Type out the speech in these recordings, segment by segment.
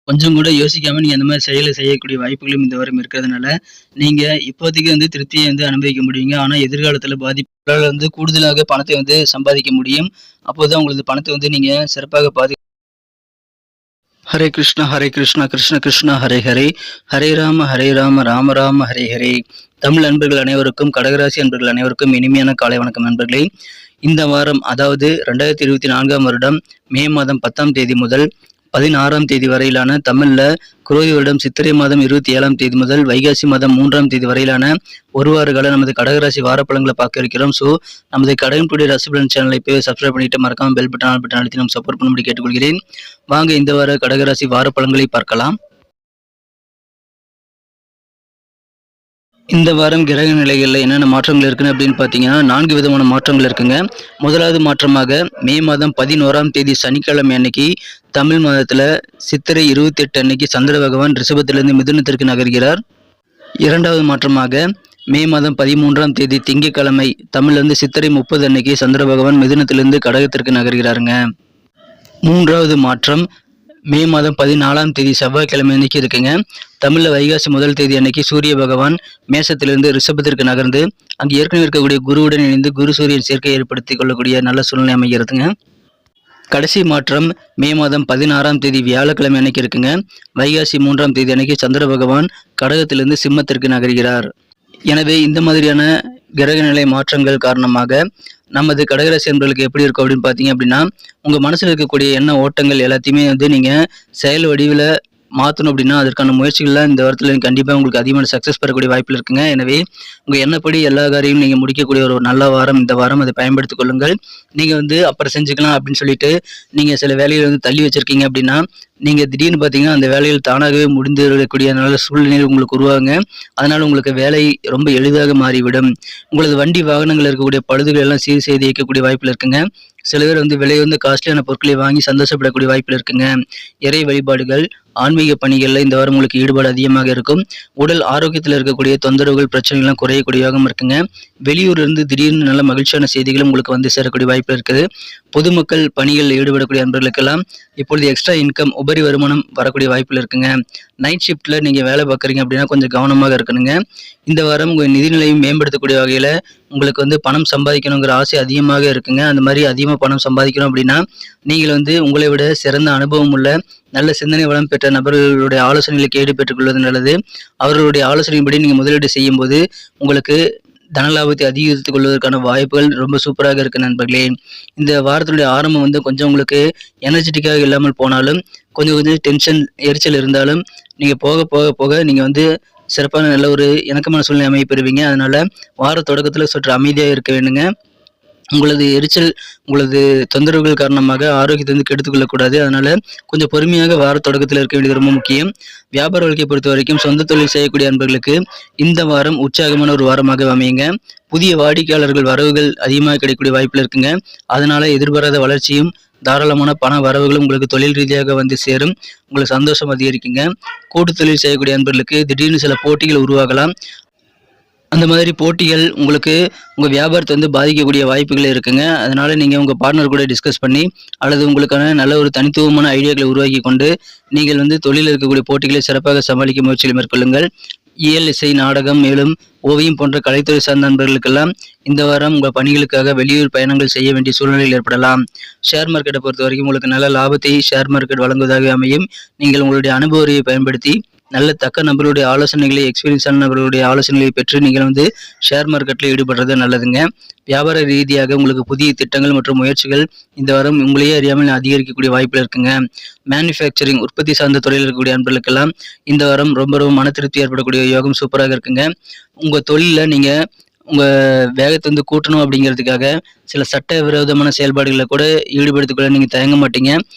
கொஞ்சம் கூட யோசிக்காம நீங்க அந்த மாதிரி செயலை செய்யக்கூடிய வாய்ப்புகளும் இந்த வாரம் இருக்கிறதுனால, நீங்க இப்போதைக்கு திருப்தியை அனுபவிக்க முடியுங்க. ஆனா எதிர்காலத்துல பாதிப்புகளால கூடுதலாக பணத்தை சம்பாதிக்க முடியும். அப்போதான் உங்களது பணத்தை நீங்க சிறப்பாக ஹரே கிருஷ்ணா கிருஷ்ண கிருஷ்ணா ஹரே ஹரே, ஹரே ராம ராம ராம ஹரே ஹரே. தமிழ் நண்பர்கள் அனைவருக்கும், கடகராசி நண்பர்கள் அனைவருக்கும் இனிமையான காலை வணக்கம் நண்பர்களே. இந்த வாரம், அதாவது 2024ஆம் வருடம் மே மாதம் 10ஆம் தேதி முதல் 16ஆம் தேதி வரையிலான தமிழ்ல குரோதி வருடம் சித்திரை மாதம் 27ஆம் தேதி முதல் வைகாசி மாதம் 3ஆம் தேதி வரையிலான ஒரு வார கால நமது கடகராசி வாரப்பலன்களை பார்க்க இருக்கிறோம். ஸோ நமது கடகன்புடைய ராசி பலன் சேனலை போய் சப்ஸ்கிரைப் பண்ணிட்டு மறக்காம பெல் பட்டன் அழுத்தி நம்ம சப்போர்ட் பண்ணும்படி கேட்டுக்கொள்கிறேன். வாங்க இந்த வார கடகராசி வாரப்பலன்களை பார்க்கலாம். இந்த வாரம் கிரக நிலைகளில் என்னென்ன மாற்றங்கள் இருக்குன்னு அப்படின்னு பார்த்தீங்கன்னா 4 விதமான மாற்றங்கள் இருக்குங்க. முதலாவது மாற்றமாக மே மாதம் 11ஆம் தேதி சனிக்கிழமை அன்னைக்கு தமிழ் மாதத்தில் சித்திரை 28 அன்னைக்கு சந்திர பகவான் ரிஷபத்திலிருந்து மிதுனத்திற்கு நகர்கிறார். இரண்டாவது மாற்றமாக மே மாதம் 13ஆம் தேதி திங்கட்கிழமை தமிழ்லேருந்து சித்திரை 30 அன்னைக்கு சந்திர பகவான் மிதுனத்திலிருந்து கடகத்திற்கு நகர்கிறாருங்க. மூன்றாவது மாற்றம் மே மாதம் 14ஆம் தேதி செவ்வாய்க்கிழமை அன்னைக்கு இருக்குங்க. தமிழில் வைகாசி முதல் தேதி அன்னைக்கு சூரிய பகவான் மேசத்திலிருந்து ரிஷபத்திற்கு நகர்ந்து அங்கே ஏற்கனவே இருக்கக்கூடிய குருவுடன் இணைந்து குரு சூரியன் சேர்க்கை ஏற்படுத்தி கொள்ளக்கூடிய நல்ல சூழ்நிலை அமைகிறதுங்க. கடைசி மாற்றம் மே மாதம் 16ஆம் தேதி வியாழக்கிழமை அன்னைக்கு இருக்குங்க. வைகாசி 3ஆம் தேதி அன்னைக்கு சந்திர பகவான் கடகத்திலிருந்து சிம்மத்திற்கு நகர்கிறார். எனவே இந்த மாதிரியான கிரக நிலை மாற்றங்கள் காரணமாக நமது கடகராசி என்பவர்களுக்கு எப்படி இருக்கும் அப்படின்னு பார்த்தீங்க அப்படின்னா, உங்கள் மனசில் இருக்கக்கூடிய எண்ண ஓட்டங்கள் எல்லாத்தையுமே நீங்கள் செயல் வடிவில் மாற்றணும் அப்படின்னா அதற்கான முயற்சிகள்லாம் இந்த வாரத்தில் கண்டிப்பாக உங்களுக்கு அதிகமான சக்ஸஸ் பெறக்கூடிய வாய்ப்பில் இருக்குங்க. எனவே உங்கள் எண்ணப்படி எல்லா காரியமும் நீங்கள் முடிக்கக்கூடிய ஒரு நல்ல வாரம் இந்த வாரம். அதை பயன்படுத்திக் கொள்ளுங்கள். நீங்கள் அப்புறம் செஞ்சுக்கலாம் அப்படின்னு சொல்லிட்டு நீங்கள் சில வேலைகளை தள்ளி வச்சிருக்கீங்க அப்படின்னா நீங்கள் திடீர்னு பார்த்தீங்கன்னா அந்த வேலையில் தானாகவே முடிந்து வரக்கூடிய நல்ல சூழ்நிலை உங்களுக்கு உருவாங்க. அதனால் உங்களுக்கு வேலை ரொம்ப எளிதாக மாறிவிடும். உங்களது வண்டி வாகனங்கள் இருக்கக்கூடிய பழுதுகள் எல்லாம் சீர் செய்து இயக்கக்கூடிய வாய்ப்பில் இருக்குங்க. சில பேர் விலை காஸ்ட்லியான பொருட்களை வாங்கி சந்தோஷப்படக்கூடிய வாய்ப்பில் இருக்குங்க. இறை வழிபாடுகள், ஆன்மீக பணிகளில் இந்த வாரம் உங்களுக்கு ஈடுபாடு அதிகமாக இருக்கும். உடல் ஆரோக்கியத்தில் இருக்கக்கூடிய தொந்தரவுகள், பிரச்சனைகள்லாம் குறையக்கூடிய யோகம் இருக்குங்க. வெளியூரிலிருந்து திடீர்னு நல்ல மகிழ்ச்சியான செய்திகளும் உங்களுக்கு சேரக்கூடிய வாய்ப்பு இருக்குது. பொதுமக்கள் பணிகளில் ஈடுபடக்கூடிய நண்பர்களுக்கெல்லாம் இப்பொழுது எக்ஸ்ட்ரா இன்கம், உபரி வருமானம் வரக்கூடிய வாய்ப்பில் இருக்குங்க. நைட் ஷிஃப்ட்டில் நீங்கள் வேலை பார்க்குறீங்க அப்படின்னா கொஞ்சம் கவனமாக இருக்கணுங்க. இந்த வாரம் உங்கள் நிதிநிலையும் மேம்படுத்தக்கூடிய வகையில் உங்களுக்கு பணம் சம்பாதிக்கணுங்கிற ஆசை அதிகமாக இருக்குங்க. அந்த மாதிரி அதிகமாக பணம் சம்பாதிக்கணும் அப்படின்னா நீங்கள் உங்களை விட சிறந்த அனுபவம் உள்ள நல்ல சிந்தனை வளம் பெற்ற நபர்களுடைய ஆலோசனைகளை கேடு பெற்றுக்கொள்வது நல்லது. அவர்களுடைய ஆலோசனைப்படி நீங்கள் முதலீடு செய்யும் போது உங்களுக்கு தனலாபத்தை அதிகரித்துக் கொள்வதற்கான வாய்ப்புகள் ரொம்ப சூப்பராக இருக்கு நண்பர்களே. இந்த வாரத்தினுடைய ஆரம்பம் கொஞ்சம் உங்களுக்கு எனர்ஜெட்டிக்காக இல்லாமல் போனாலும் கொஞ்சம் டென்ஷன், எரிச்சல் இருந்தாலும் நீங்கள் போக போக போக நீங்கள் சிறப்பான நல்ல ஒரு இணக்கமான சூழ்நிலை அமைய பெறுவீங்க. அதனால வார தொடக்கத்தில் சற்று அமைதியாக இருக்க வேண்டுங்க. உங்களது எரிச்சல், உங்களது தொந்தரவுகள் காரணமாக ஆரோக்கியத்தை கெடுத்துக் கொள்ளக்கூடாது. அதனால கொஞ்சம் பொறுமையாக வார தொடக்கத்தில் இருக்க வேண்டியது ரொம்ப முக்கியம். வியாபார வாழ்க்கையை பொறுத்த வரைக்கும் சொந்த தொழில் செய்யக்கூடிய நண்பர்களுக்கு இந்த வாரம் உற்சாகமான ஒரு வாரமாக அமையுங்க. புதிய வாடிக்கையாளர்கள் வரவுகள் அதிகமாக கிடைக்கக்கூடிய வாய்ப்பில் இருக்குங்க. அதனால எதிர்பாராத வளர்ச்சியும் தாராளமான பண வரவுகளும் உங்களுக்கு தொழில் ரீதியாக சேரும். உங்களுக்கு சந்தோஷம் அதிகரிக்குங்க. கூட்டு தொழில் செய்யக்கூடிய நண்பர்களுக்கு திடீர்னு சில போட்டிகள் உருவாகலாம். அந்த மாதிரி போட்டிகள் உங்களுக்கு உங்கள் வியாபாரத்தை பாதிக்கக்கூடிய வாய்ப்புகள் இருக்குங்க. அதனால நீங்கள் உங்கள் பார்ட்னர் கூட டிஸ்கஸ் பண்ணி அல்லது உங்களுக்கான நல்ல ஒரு தனித்துவமான ஐடியாக்களை உருவாக்கி கொண்டு நீங்கள் தொழிலில் இருக்கக்கூடிய போட்டிகளை சிறப்பாக சமாளிக்க முயற்சிகளை மேற்கொள்ளுங்கள். இயல், இசை, நாடகம், மேலும் ஓவியம் போன்ற கலைத்துறை சார்ந்த நண்பர்களுக்கெல்லாம் இந்த வாரம் உங்கள் பணிகளுக்காக வெளியூர் பயணங்கள் செய்ய வேண்டிய சூழ்நிலையில் ஏற்படலாம். ஷேர் மார்க்கெட்டை பொறுத்த வரைக்கும் உங்களுக்கு நல்ல லாபத்தை ஷேர் மார்க்கெட் வழங்குவதாக அமையும். நீங்கள் உங்களுடைய அனுபவ அறிவை பயன்படுத்தி நல்ல தக்க நபர்களுடைய ஆலோசனைகளை, எக்ஸ்பீரியன்ஸான நபர்களுடைய ஆலோசனைகளை பெற்று நீங்கள் ஷேர் மார்க்கெட்டில் ஈடுபடுறது நல்லதுங்க. வியாபார ரீதியாக உங்களுக்கு புதிய திட்டங்கள் மற்றும் முயற்சிகள் இந்த வாரம் உங்களையே அறியாமல் அதிகரிக்கக்கூடிய வாய்ப்பில் இருக்குங்க. மேனுஃபேக்சரிங், உற்பத்தி சார்ந்த துறையில் இருக்கக்கூடிய நண்பர்களுக்கெல்லாம் இந்த வாரம் ரொம்ப ரொம்ப மன திருப்தி ஏற்படக்கூடிய யோகம் சூப்பராக இருக்குங்க. உங்கள் தொழிலில் நீங்கள் உங்கள் வேகத்தை கூட்டணும் அப்படிங்கிறதுக்காக சில சட்ட விரோதமான செயல்பாடுகளை கூட ஈடுபடுத்திக்கொள்ள நீங்கள் தயங்க மாட்டீங்க.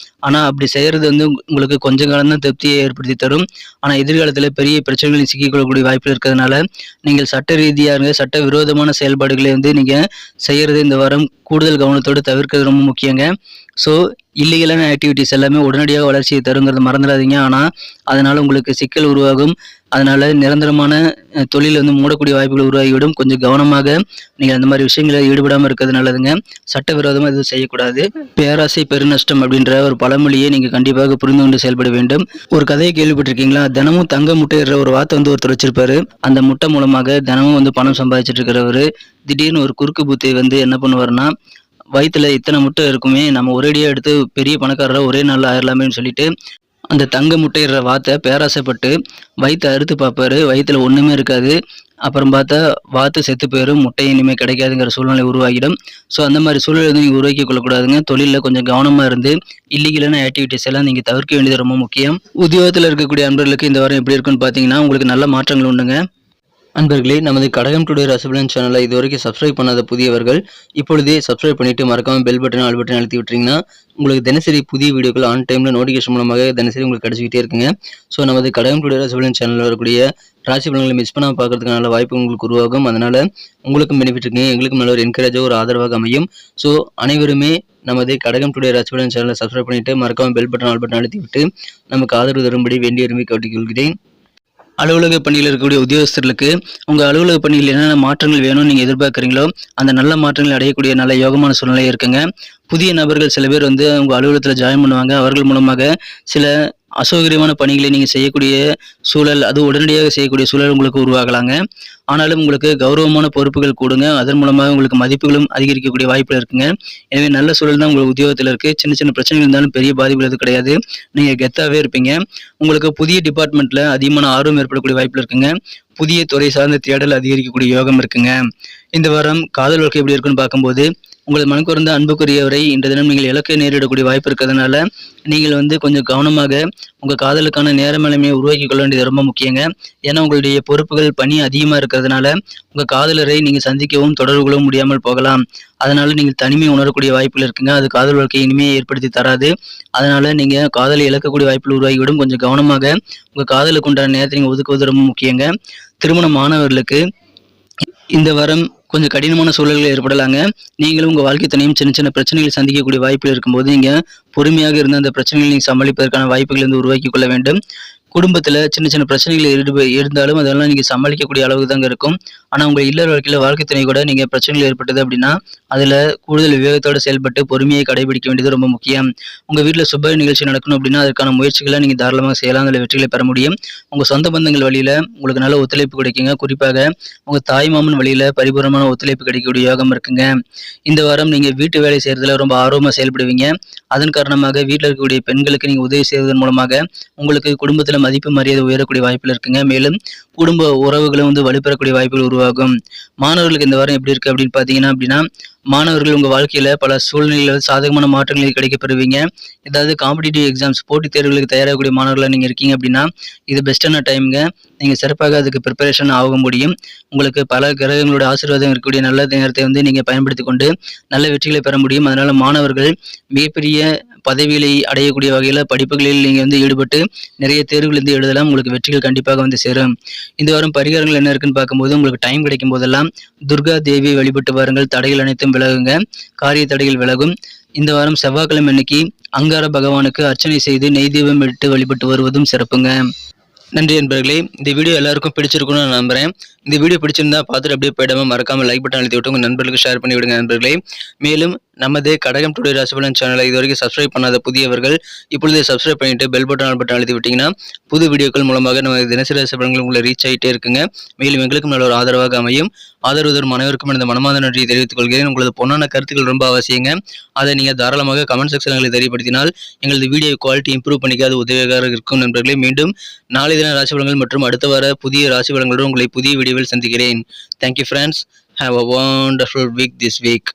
ஆனால் அப்படி செய்கிறது உங்களுக்கு கொஞ்ச காலம் தான் திருப்தியை ஏற்படுத்தி தரும். ஆனால் எதிர்காலத்தில் பெரிய பிரச்சனைகளில் சிக்கிக்கொள்ளக்கூடிய வாய்ப்பு இருக்கிறதுனால நீங்கள் சட்ட ரீதியாக சட்ட விரோதமான செயல்பாடுகளை நீங்கள் செய்கிறது இந்த வாரம் கூடுதல் கவனத்தோடு தவிர்க்கிறது ரொம்ப முக்கியங்க. ஸோ இல்லீகலான ஆக்டிவிட்டீஸ் எல்லாமே உடனடியாக வளர்ச்சியை தருங்கிறத மறந்துடாதீங்க. ஆனால் அதனால் உங்களுக்கு சிக்கல் உருவாகும். அதனால் நிரந்தரமான தொழில் வந்து மூடக்கூடிய வாய்ப்புகள் உருவாகிவிடும். கொஞ்சம் கவனமாக நீங்கள் அந்த மாதிரி விஷயங்களில் ஈடுபடாமல் இருக்கிறது நல்லதுங்க. சட்டவிரோதமாக எதுவும் செய்யக்கூடாது. பேராசை பெருநஷ்டம் அப்படின்ற ஒரு பழமொழியை நீங்கள் கண்டிப்பாக புரிந்து கொண்டு செயல்பட வேண்டும். ஒரு கதையை கேள்விப்பட்டிருக்கீங்களா? தினமும் தங்க முட்டையிடுற ஒரு வார்த்தை வந்து ஒருத்தர் வச்சிருப்பாரு. அந்த முட்டை மூலமாக தினமும் வந்து பணம் சம்பாதிச்சிட்டு இருக்கிறவர் திடீர்னு ஒரு குறுக்கு புத்தி வந்து என்ன பண்ணுவாருன்னா, வயித்துல இத்தனை முட்டை இருக்குமே, நம்ம ஒரேடியா எடுத்து பெரிய பணக்காரரா ஒரே நாள்ல ஆயிரலாமேன்னு சொல்லிட்டு அந்த தங்க முட்டையிடுற வாத்தை பேராசைப்பட்டு வயிற்றை அறுத்து பார்ப்பாரு. வயிற்றுல ஒன்றுமே இருக்காது. அப்புறம் பார்த்தா வாத்து செத்து போயிடும். முட்டை இனிமேல் கிடைக்காதுங்கிற சூழ்நிலை உருவாகிடும். ஸோ அந்த மாதிரி சூழ்நிலை வந்து நீங்கள் உருவாக்கி கொள்ளக்கூடாதுங்க. தொழிலில் கொஞ்சம் கவனமாக இருந்து இல்லீகலான ஆக்டிவிட்டீஸ் எல்லாம் நீங்கள் தவிர்க்க வேண்டியது ரொம்ப முக்கியம். உத்தியோகத்தில் இருக்கக்கூடிய அன்பர்களுக்கு இந்த வாரம் எப்படி இருக்குன்னு பார்த்தீங்கன்னா, உங்களுக்கு நல்ல மாற்றங்கள் உண்டுங்க. அன்பர்களே, நமது கடகம் டுடே ராசிபலன் சேனலை இதுவரைக்கும் சப்ஸ்கிரைப் பண்ணாத புதியவர்கள் இப்பொழுதே சப்ஸ்கிரைப் பண்ணிட்டு மறக்காம பெல் பட்டன் ஆல் பட்டன் அழுத்தி விட்டுறீங்கன்னா உங்களுக்கு தினசரி புதிய வீடியோக்கள் ஆன் டைம்ல நோட்டிஃபிகேஷன் மூலமாக தினசரி உங்களுக்கு கிடைச்சிக்கிட்டே இருக்குங்க. ஸோ நமது கடகம் டுடே ராசிபலன் சேனலில் வரக்கூடிய ராசி பலன்களை மிஸ் பண்ணாமல் பார்க்கறதுக்கான நல்ல வாய்ப்பு உங்களுக்கு உருவாகும். அதனால உங்களுக்கும் பெனிஃபிட் இருக்குங்க, எங்களுக்கும் நல்ல ஒரு என்கரேஜாக ஒரு ஆதரவாக அமையும். ஸோ அனைவருமே நமது கடகம் டுடே ராசிபலன் சேனலை சப்ஸ்கிரைப் பண்ணிட்டு மறக்காம பெல் பட்டன் ஆல் பட்டன் அழுத்தி விட்டு நமக்கு ஆதரவு தரும்படி வேண்டிய விரும்பி கேட்டுக்கொள்கிறேன். அலுவலக பணியில் இருக்கக்கூடிய உத்தியோகஸ்தர்களுக்கு உங்கள் அலுவலக பணியில் என்னென்ன மாற்றங்கள் வேணும்னு நீங்கள் எதிர்பார்க்குறீங்களோ அந்த நல்ல மாற்றங்கள் அடையக்கூடிய நல்ல யோகமான சூழ்நிலை இருக்குங்க. புதிய நபர்கள் சில பேர் வந்து உங்கள் அலுவலகத்தில் ஜாயின் பண்ணுவாங்க. அவர்கள் மூலமாக சில அசௌகரியமான பணிகளை நீங்கள் செய்யக்கூடிய சூழல், அது உடனடியாக செய்யக்கூடிய சூழல் உங்களுக்கு உருவாகலாங்க. ஆனாலும் உங்களுக்கு கௌரவமான பொறுப்புகள் கூடுங்க. அதன் மூலமாக உங்களுக்கு மதிப்புகளும் அதிகரிக்கக்கூடிய வாய்ப்புகள் இருக்குங்க. எனவே நல்ல சூழல் தான் உங்களுக்கு உத்தியோகத்தில் இருக்குது. சின்ன சின்ன பிரச்சனைகள் இருந்தாலும் பெரிய பாதிப்புகள் எதுவும் கிடையாது. நீங்கள் கெத்தாகவே இருப்பீங்க. உங்களுக்கு புதிய டிபார்ட்மெண்ட்டில் அதிகமான ஆர்வம் ஏற்படக்கூடிய வாய்ப்புகள் இருக்குங்க. புதிய துறை சார்ந்த தேடல் அதிகரிக்கக்கூடிய யோகம் இருக்குங்க. இந்த வாரம் காதல் வாழ்க்கை எப்படி இருக்குன்னு பார்க்கும்போது, உங்கள் மனக்குறந்த அன்புக்குரியவரை இன்று தினம் நீங்கள் இலக்கை நேரிடக்கூடிய வாய்ப்பு இருக்கிறதுனால நீங்கள் வந்து கொஞ்சம் கவனமாக உங்கள் காதலுக்கான நேர மேலாண்மையை உருவாக்கி கொள்ள வேண்டியது ரொம்ப முக்கியங்க. ஏன்னா உங்களுடைய பொறுப்புகள் பணி அதிகமாக இருக்கிறதுனால உங்கள் காதலரை நீங்கள் சந்திக்கவும் தொடர்பு கொள்ளவும் முடியாமல் போகலாம். அதனால நீங்கள் தனிமை உணரக்கூடிய வாய்ப்புகள் இருக்குங்க. அது காதல் வாழ்க்கையை இனிமையை ஏற்படுத்தி தராது. அதனால நீங்கள் காதலை இழக்கக்கூடிய வாய்ப்புகள் உருவாகிவிடும். கொஞ்சம் கவனமாக உங்கள் காதலுக்கு உண்டான நேரத்தை நீங்கள் ஒதுக்குவது ரொம்ப முக்கியங்க. திருமணமானவர்களுக்கு இந்த வாரம் கொஞ்சம் கடினமான சூழல்கள் ஏற்படலாங்க. நீங்களும் உங்கள் வாழ்க்கை துணையும் சின்ன சின்ன பிரச்சனைகளை சந்திக்கக்கூடிய வாய்ப்புகள் இருக்கும்போது நீங்கள் பொறுமையாக இருந்து அந்த பிரச்சனைகளை நீங்கள் சமாளிப்பதற்கான வாய்ப்புகள் வந்து உருவாக்கி கொள்ள வேண்டும். குடும்பத்தில் சின்ன சின்ன பிரச்சனைகள் இருந்தாலும் அதெல்லாம் நீங்கள் சமாளிக்கக்கூடிய அளவுக்கு தாங்க இருக்கும். ஆனால் உங்கள் இல்லற வாழ்க்கையில் வாழ்க்கை துணை கூட நீங்கள் பிரச்சனைகள் ஏற்பட்டது அப்படின்னா அதில் கூடுதல் விவேகத்தோடு செயல்பட்டு பொறுமையை கடைபிடிக்க வேண்டியது ரொம்ப முக்கியம். உங்கள் வீட்டில் சுப நிகழ்ச்சி நடக்கணும் அப்படின்னா அதற்கான முயற்சிகளை நீங்கள் தாராளமாக செய்யலாம். அதில் வெற்றிகளை பெற முடியும். உங்கள் சொந்த பந்தங்கள் வழியில் உங்களுக்கு நல்ல ஒத்துழைப்பு கிடைக்குங்க. குறிப்பாக உங்கள் தாய் மாமன் வழியில் பரிபூர்ணமான ஒத்துழைப்பு கிடைக்கக்கூடிய யோகம் இருக்குங்க. இந்த வாரம் நீங்கள் வீட்டு வேலை செய்கிறதுல ரொம்ப ஆர்வமாக செயல்படுவீங்க. அதன் காரணமாக வீட்டில் இருக்கக்கூடிய பெண்களுக்கு நீங்கள் உதவி செய்வதன் மூலமாக உங்களுக்கு குடும்பத்தில் மதிப்பு மரியாதை உயரக்கூடிய வாய்ப்புகள் இருக்குங்க. மேலும் குடும்ப உறவுகளும் வந்து வலுப்பெறக்கூடிய வாய்ப்புகள் உருவாகும். மாணவர்களுக்கு இந்த வாரம் எப்படி இருக்கு அப்படின்னு பார்த்தீங்கன்னா மாணவர்கள் உங்கள் வாழ்க்கையில் பல சூழ்நிலையில் சாதகமான மாற்றங்கள் கிடைக்க பெறுவீங்க. ஏதாவது காம்படிட்டிவ் எக்ஸாம்ஸ் போட்டித் தேர்வுகளுக்கு தயாராகக்கூடிய மாணவர்களாக நீங்கள் இருக்கீங்க அப்படின்னா இது பெஸ்ட்டான டைமுங்க. நீங்கள் சிறப்பாக அதுக்கு ப்ரிப்பரேஷன் ஆக முடியும். உங்களுக்கு பல கிரகங்களோட ஆசீர்வாதம் இருக்கக்கூடிய நல்ல நேரத்தை வந்து நீங்கள் பயன்படுத்தி கொண்டு நல்ல வெற்றிகளை பெற முடியும். அதனால் மாணவர்கள் மிகப்பெரிய பதவிகளை அடையக்கூடிய வகையில் படிப்புகளில் நீங்கள் வந்து ஈடுபட்டு நிறைய தேர்வுகள் வந்து எழுதலாம். உங்களுக்கு வெற்றிகள் கண்டிப்பாக வந்து சேரும். இந்த வாரம் பரிகாரங்கள் என்ன இருக்குன்னு பார்க்கும்போது உங்களுக்கு டைம் கிடைக்கும் போதெல்லாம் துர்கா தேவியை வழிபட்டு வாருங்கள். தடைகள் அனைத்தும் விலகுங்க. காரிய தடைகள் விலகும். இந்த வாரம் செவ்வாய்க்கிழமை அன்னைக்கு அங்கார பகவானுக்கு அர்ச்சனை செய்து நெய் தீபம் இட்டு வழிபட்டு வருவதும் சிறப்புங்க. நன்றி நண்பர்களே. இந்த வீடியோ எல்லாருக்கும் பிடிச்சிருக்குன்னு நான் நம்புறேன். இந்த வீடியோ பிடிச்சிருந்தா பார்த்துட்டு அப்படியே போயிடாம மறக்காம லைக் பட்டன் அழுத்தி விட்டு உங்கள் நண்பர்களுக்கு ஷேர் பண்ணி விடுங்க நண்பர்களே. மேலும் நமது கடகம் டுடே ராசிபலன் சேனலை இதுவரைக்கும் சப்ஸ்கிரைப் பண்ணாத புதியவர்கள் இப்பொழுதே சப்ஸ்கிரைப் பண்ணிட்டு பெல் பட்டன் ஆல் பட்டன் அழுத்தி விட்டீங்கன்னா புது வீடியோக்கள் மூலமாக நம்ம தினசரி ராசிபலன்கள் உங்களை ரீச் ஆகிட்டே இருக்குங்க. மேலும் எங்களுக்கும் நல்ல ஒரு ஆதரவாக அமையும். ஆதரவு தரும் அனைவருக்கும் எனது மனமார்ந்த நன்றியை தெரிவித்துக் கொள்கிறேன். உங்களது பொன்னான கருத்துக்கள் ரொம்ப அவசியங்க. அதை நீங்கள் தாராளமாக கமெண்ட் செக்ஷன்களில் தெரியப்படுத்தினால் எங்களது வீடியோ குவாலிட்டி இம்ப்ரூவ் பண்ணிக்க அது உதவியாக இருக்கும் நண்பர்களே. மீண்டும் நாளை தின ராசி பலன்கள் மற்றும் அடுத்த வார புதிய ராசி பலன்களுடன் உங்களை புதிய வீடியோவில் சந்திக்கிறேன். Thank you friends. Have a wonderful week this week.